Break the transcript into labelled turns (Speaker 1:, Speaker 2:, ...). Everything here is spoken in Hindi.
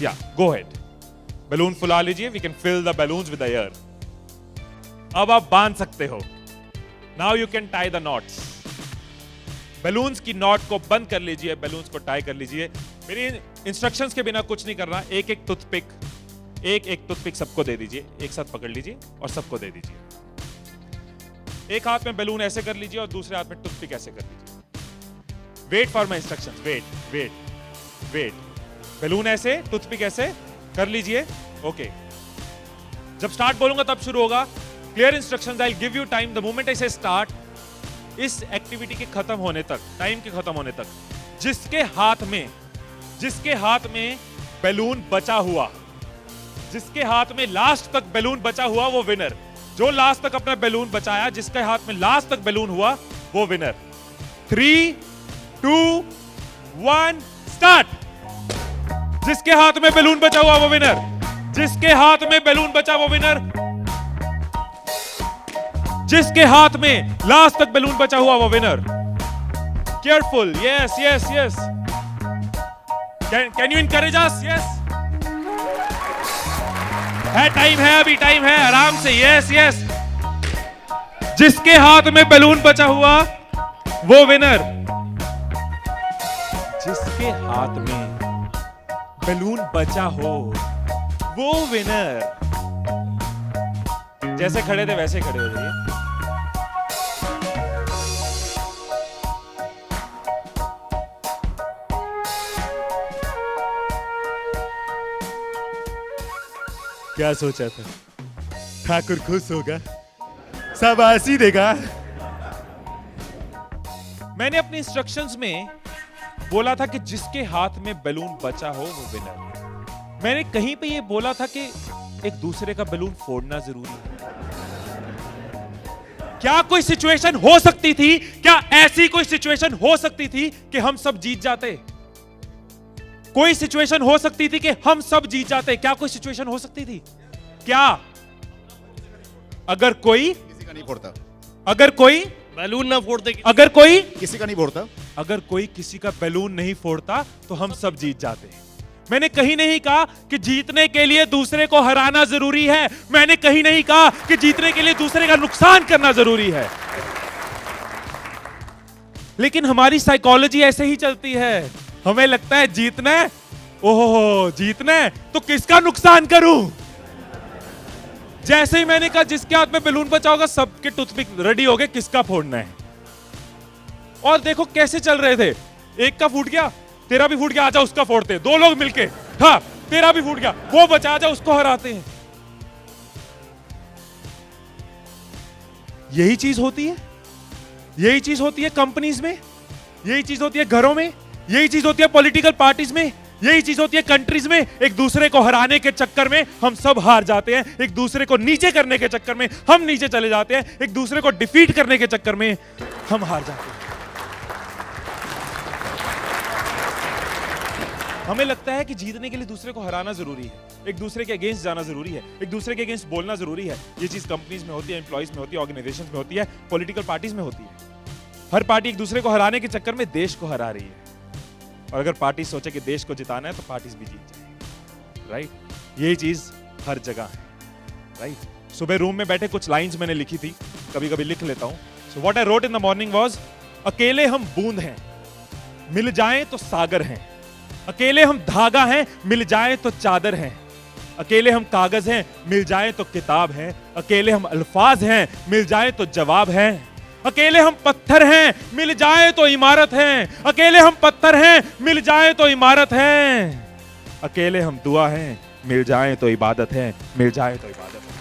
Speaker 1: या गो हेड, बैलून फुला लीजिए, we can fill the balloons with air. अब आप बांध सकते हो। Now you can tie the knots. Balloons की नॉट को बंद कर लीजिए, बैलून्स को टाई कर लीजिए। मेरी इंस्ट्रक्शंस के बिना कुछ नहीं करना। एक एक टूथपिक सबको दे दीजिए, एक साथ पकड़ लीजिए और सबको दे दीजिए। एक हाथ में बैलून ऐसे कर लीजिए और दूसरे हाथ में टूथपिक ऐसे कर लीजिए। Wait for my instructions, wait wait wait. Balloon ऐसे, टूथपिक ऐसे कर लीजिए। ओके, जब स्टार्ट बोलूंगा तब शुरू होगा। Clear instructions, I will give you time the moment I से स्टार्ट। इस एक्टिविटी के खत्म होने तक, टाइम के खत्म होने तक, जिसके हाथ में बैलून बचा हुआ, जिसके हाथ में लास्ट तक बैलून बचा हुआ, वो विनर। जो लास्ट तक अपना बैलून बचाया, जिसके हाथ में लास्ट तक बैलून हुआ, वो विनर। 3, 2, 1 स्टार्ट। जिसके हाथ में बैलून बचा हुआ वो विनर, जिसके हाथ में बैलून बचा वो विनर, जिसके हाथ में लास्ट तक बैलून बचा हुआ वो winner. Careful, yes yes yes. Can you encourage us? Yes, है टाइम, है अभी टाइम है, आराम से। Yes yes. जिसके हाथ में बैलून बचा हुआ वो विनर, जिसके हाथ में बैलून बचा हो वो विनर। जैसे खड़े थे वैसे खड़े हो जाइए। क्या सोचा था? ठाकुर खुश होगा, शाबाशी देगा। मैंने अपने इंस्ट्रक्शंस में बोला था कि जिसके हाथ में बैलून बचा हो वो विनर। मैंने कहीं पे ये बोला था कि एक दूसरे का बैलून फोड़ना जरूरी है। क्या कोई सिचुएशन हो सकती थी, क्या ऐसी कोई सिचुएशन हो सकती थी कि हम सब जीत जाते? कोई सिचुएशन हो सकती थी कि हम सब जीत जाते? क्या कोई सिचुएशन हो सकती थी? क्या? अगर कोई
Speaker 2: किसी का नहीं फोड़ता,
Speaker 1: अगर कोई
Speaker 3: बैलून ना फोड़ते,
Speaker 1: अगर कोई
Speaker 2: किसी का नहीं फोड़ता,
Speaker 1: अगर कोई किसी का बैलून नहीं फोड़ता तो हम सब जीत जाते। मैंने कहीं नहीं कहा कि जीतने के लिए दूसरे को हराना जरूरी है। मैंने कहीं नहीं कहा कि जीतने के लिए दूसरे का नुकसान करना जरूरी है। लेकिन हमारी साइकोलॉजी ऐसे ही चलती है। हमें लगता है जीतना है, ओहो जीतना है तो किसका नुकसान करूं। जैसे ही मैंने कहा जिसके हाथ में बैलून बचा होगा, सबके टूथपिक रेडी हो गए, किसका फोड़ना है। और देखो कैसे चल रहे थे। एक का फूट गया, तेरा भी फूट गया, आजा उसका फोड़ते। दो लोग मिलके, हाँ तेरा भी फूट गया, वो बचा, आजा उसको हराते हैं। यही चीज होती है, यही चीज होती है कंपनीज में, यही चीज होती है घरों में, यही चीज होती है पॉलिटिकल पार्टीज में, यही चीज होती है कंट्रीज में। एक दूसरे को हराने के चक्कर में हम सब हार जाते हैं। एक दूसरे को नीचे करने के चक्कर में हम नीचे चले जाते हैं। एक दूसरे को डिफीट करने के चक्कर में हम हार जाते हैं। हमें लगता है कि जीतने के लिए दूसरे को हराना जरूरी है, एक दूसरे के अगेंस्ट जाना जरूरी है, एक दूसरे के अगेंस्ट बोलना जरूरी है। ये चीज कंपनीज में होती है, एम्प्लॉइज में होती है, ऑर्गेनाइजेशंस में होती है, पॉलिटिकल पार्टीज में होती है। हर पार्टी एक दूसरे को हराने के चक्कर में देश को हरा रही है। और अगर पार्टी सोचे कि देश को जिताना है तो पार्टीज भी जीत जाएंगी, राइट। यही चीज हर जगह है, राइट। सुबह रूम में बैठे कुछ लाइंस मैंने लिखी थी, कभी कभी लिख लेता हूं। So what I wrote in the morning was, अकेले हम बूंद हैं, मिल जाएं तो सागर हैं। अकेले हम धागा हैं, मिल जाएं तो चादर हैं। अकेले हम कागज हैं, मिल जाएं तो किताब हैं। अकेले हम अल्फाज हैं, मिल जाएं तो जवाब हैं। अकेले हम पत्थर हैं, मिल जाएं तो इमारत हैं। अकेले हम पत्थर हैं, मिल जाएं तो इमारत हैं। अकेले हम दुआ हैं, मिल जाएं तो इबादत है, मिल जाएं तो इबादत है।